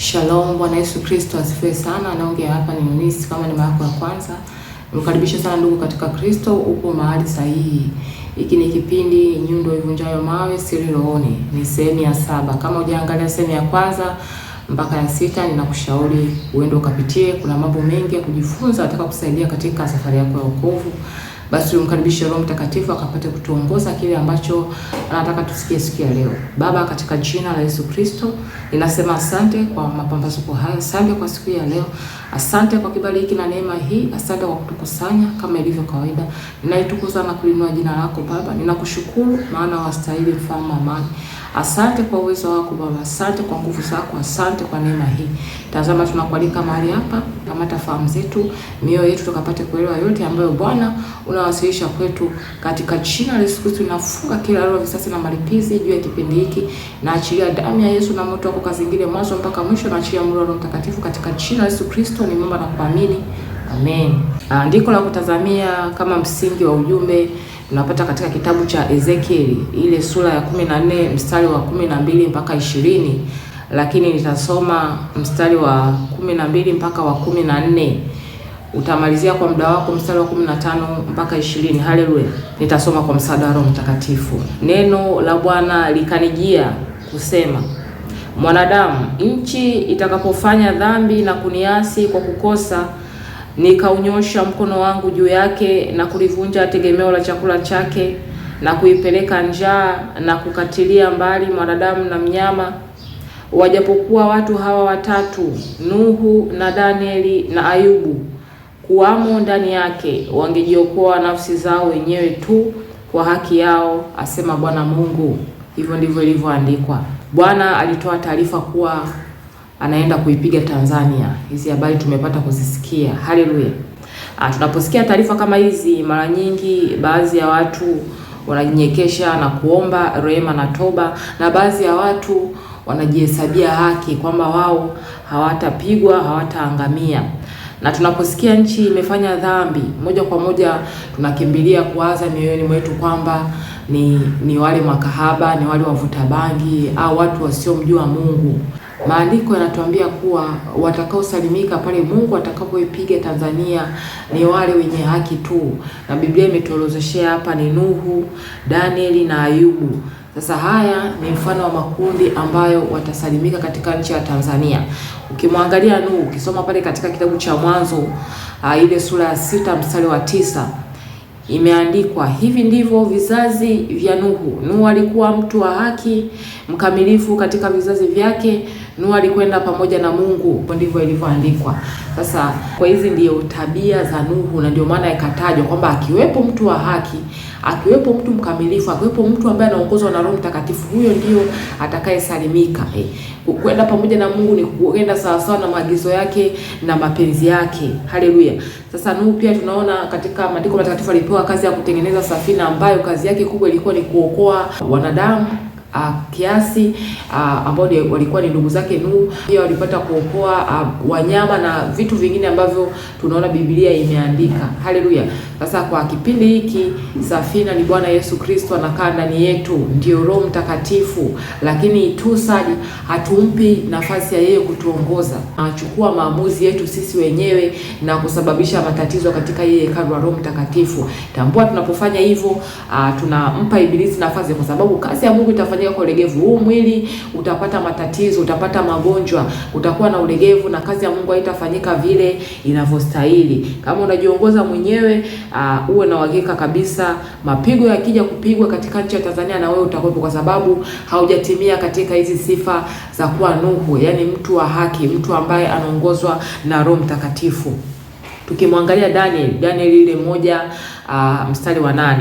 Shalom, Bwana Yesu Kristo asifiwe sana. Naongea hapa ni Eunice. Kama ni mara yako ya kwanza, nimkaribisha sana ndugu katika Kristo, upo mahali sahihi. Hiki ni kipindi Nyundo Ivunjayo Mawe Siri Rohoni. Ni sehemu ya 7. Kama hujaangalia sehemu ya kwanza mpaka ya 6, ninakushauri uende ukapitie. Kuna mambo mengi ya kujifunza nataka kusaidia katika safari yako ya wokovu. Basi umkaribishe Roho Mtakatifu akapate kutuongoza kile ambacho anataka tusikie siku ya leo. Baba, katika jina la Yesu Kristo, ninasema asante kwa mapambazuko haya, asante kwa siku ya leo, asante kwa kibali hiki na neema hii, asante kwa kutukusanya kama ilivyo kawaida. Ninaitukuza na kulinua jina lako Baba. Ninakushukuru maana wastahili, mfalme wa amani. Asante kwa uwezo wako Baba, asante kwa nguvu zako, asante kwa neema hii. Tazama tunakualika mahali hapa, kamata fahamu zetu, mioyo yetu tukapate kuelewa yote ambayo Bwana unawasilisha kwetu. Katika jina la Yesu Kristo nafunga kila roho visasi na malipizi juu ya kipindi hiki, na achilia damu ya Yesu na moto wako kazingire mwanzo mpaka mwisho, na achilia mwili wa Roho Mtakatifu katika jina la Yesu Kristo nimeomba na kuamini. Amen. Andiko la kutazamia kama msingi wa ujumbe tunapata katika kitabu cha Ezekieli, ile sura ya 14 mstari wa 12 mpaka 20, lakini nitasoma mstari wa 12 mpaka wa 14. Utamalizia kwa muda wako mstari wa 15 mpaka 20. Haleluya. Nitasoma kwa msaada wa Roho Mtakatifu. Neno la Bwana likanijia kusema, mwanadamu, nchi itakapofanya dhambi na kuniasi kwa kukosa, nikaunyosha mkono wangu juu yake na kulivunja tegemeo la chakula chake na kuipeleka njaa na kukatilia mbali mwanadamu na mnyama, wajapokuwa watu hawa watatu, Nuhu na Danieli na Ayubu, kuwamo ndani yake, wangejiokoa nafsi zao wenyewe tu kwa haki yao, asema Bwana Mungu. Hivyo ndivyo ilivyoandikwa. Bwana alitoa taarifa kuwa anaenda kuipiga Tanzania. Hizi habari tumepata kuzisikia. Haleluya. Tunaposikia taarifa kama hizi, mara nyingi baadhi ya watu wanajinyekesha na kuomba rehema na toba, na baadhi ya watu wanajihesabia haki kwamba wao hawatapigwa, hawataangamia. Na tunaposikia nchi imefanya dhambi, moja kwa moja tunakimbilia kuwaza mioyoni mwetu kwamba ni wale makahaba, ni wale wavuta bangi au watu wasiomjua Mungu. Maandiko yanatuambia kuwa watakaosalimika pale Mungu atakapoipiga Tanzania ni wale wenye haki tu. Na Biblia imetuorozeshea hapa ni Nuhu, Danieli na Ayubu. Sasa haya ni mfano wa makundi ambayo watasalimika katika nchi ya Tanzania. Ukimwangalia Nuhu, ukisoma pale katika kitabu cha Mwanzo ile sura ya 6 mstari wa 9, imeandikwa, hivi ndivyo vizazi vya Nuhu. Nuhu alikuwa mtu wa haki, mkamilifu katika vizazi vyake. Nuhu alikwenda pamoja na Mungu. Ndivyo ilivyoandikwa. Sasa kwa hizi ndio tabia za Nuhu, na ndio maana ikatajwa kwamba akiwepo mtu wa haki, akiwepo mtu mkamilifu, akiwepo mtu ambaye anaongozwa na Roho Mtakatifu, huyo ndio atakayesalimika. Kwenda pamoja na Mungu ni kuenda sawa sawa na maagizo yake na mapenzi yake. Haleluya. Sasa Nuhu pia tunaona katika maandiko matakatifu alipewa kazi ya kutengeneza safina, ambayo kazi yake kubwa ilikuwa ni kuokoa wanadamu kiasi ambao walikuwa ni ndugu zake Nuhu. Pia walipata kuokoa wanyama na vitu vingine ambavyo tunaona Biblia imeandika. Haleluya. Sasa kwa kipindi hiki safina ni Bwana Yesu Kristo anakaa ndani yetu, ndio Roho Mtakatifu, lakini tusadi hatumpi nafasi ya yeye kutuongoza. Anachukua maamuzi yetu sisi wenyewe na kusababisha matatizo katika yeye hekalu la Roho Mtakatifu. Tambua tunapofanya hivyo tunampa ibilisi nafasi, kwa sababu kazi ya Mungu itafanyika kwa ulegevu. Huu mwili utapata matatizo, utapata magonjwa, utakuwa na ulegevu, na kazi ya Mungu haitafanyika vile inavyostahili. Kama unajiongoza mwenyewe, uwe na uhakika kabisa mapigo yakija kupigwa katika nchi ya Tanzania na wewe utakuwepo, kwa sababu haujatimia katika hizi sifa za kuwa Nuhu, yani mtu wa haki, mtu ambaye anaongozwa na Roho Mtakatifu. Tukimwangalia Daniel ile 1 mstari wa 8,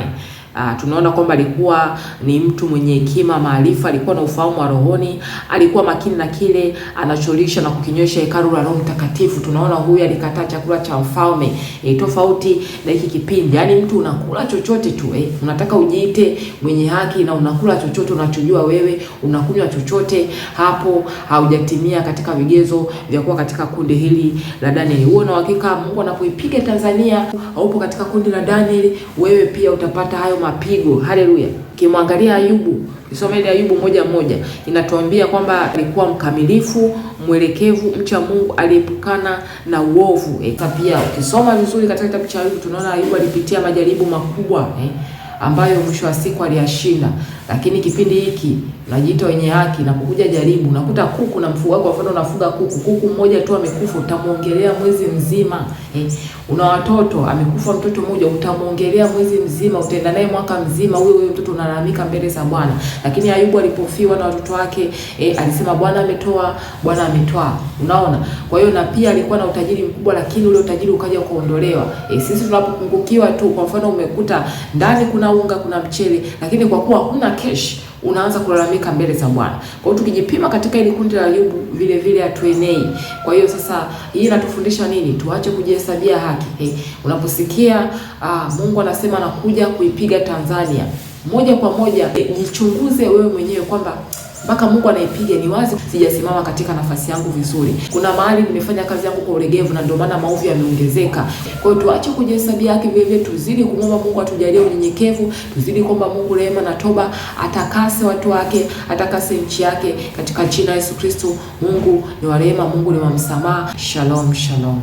tunaona kwamba alikuwa ni mtu mwenye hekima, maarifa, alikuwa na ufahamu wa rohoni, alikuwa makini na kile anacholisha na kukinywesha hekalu la Roho Mtakatifu. Tunaona huyu alikataa chakula cha mfalme, tofauti na hiki kipindi. Yaani mtu unakula chochote tu, unataka ujiite mwenye haki na unakula chochote unachojua wewe, unakunywa chochote, hapo haujatimia katika vigezo vya kuwa katika kundi hili la Danieli. Huo na hakika Mungu anapoipiga Tanzania, haupo katika kundi la Danieli, wewe pia utapata hayo mapigo. Haleluya. Kimwangalia Ayubu, kisoma ile Ayubu 1:1 inatuambia kwamba alikuwa mkamilifu, mwelekevu, mcha Mungu, aliepukana na uovu. Pia ukisoma vizuri katika kitabu cha Ayubu tunaona Ayubu alipitia majaribu makubwa ambayo mwisho wa siku aliyashinda. Lakini kipindi hiki unajiita wenye haki, na kukuja jaribu, unakuta kuku na mfugo wako, kwa mfano unafuga kuku mmoja tu amekufa, utamuongelea mwezi mzima. Una watoto, amekufa mtoto mmoja, utamuongelea mwezi mzima, utaenda naye mwaka mzima, huyo mtoto unalalamika mbele za Bwana. Lakini Ayubu alipofiwa na watoto wake, alisema Bwana ametoa, Bwana ametoa. Unaona? Kwa hiyo na pia alikuwa na utajiri mkubwa, lakini ule utajiri ukaja kuondolewa. Sisi tunapopungukiwa tu, kwa mfano umekuta ndani kuna unga, kuna mchele, lakini kwa kuwa huna cash unaanza kulalamika mbele za Bwana. Kwa hiyo tukijipima katika ile kundi la Ayubu vile vile hatuenei. Kwa hiyo sasa hii inatufundisha nini? Tuache kujihesabia haki. Unaposikia Mungu anasema anakuja kuipiga Tanzania, moja kwa moja jichunguze wewe mwenyewe kwamba mpaka Mungu anaipiga, ni wazi sijasimama katika nafasi yangu vizuri. Kuna mahali nimefanya kazi yangu kwa ulegevu na ndio maana maovu yameongezeka. Kwa hiyo tuache kujihesabia haki vile vile, tuzidi kumwomba Mungu atujalie unyenyekevu, tuzidi kuomba Mungu rehema na toba, atakase watu wake, atakase nchi yake katika jina la Yesu Kristo. Mungu ni wa rehema, Mungu ni wa msamaha. Shalom, shalom.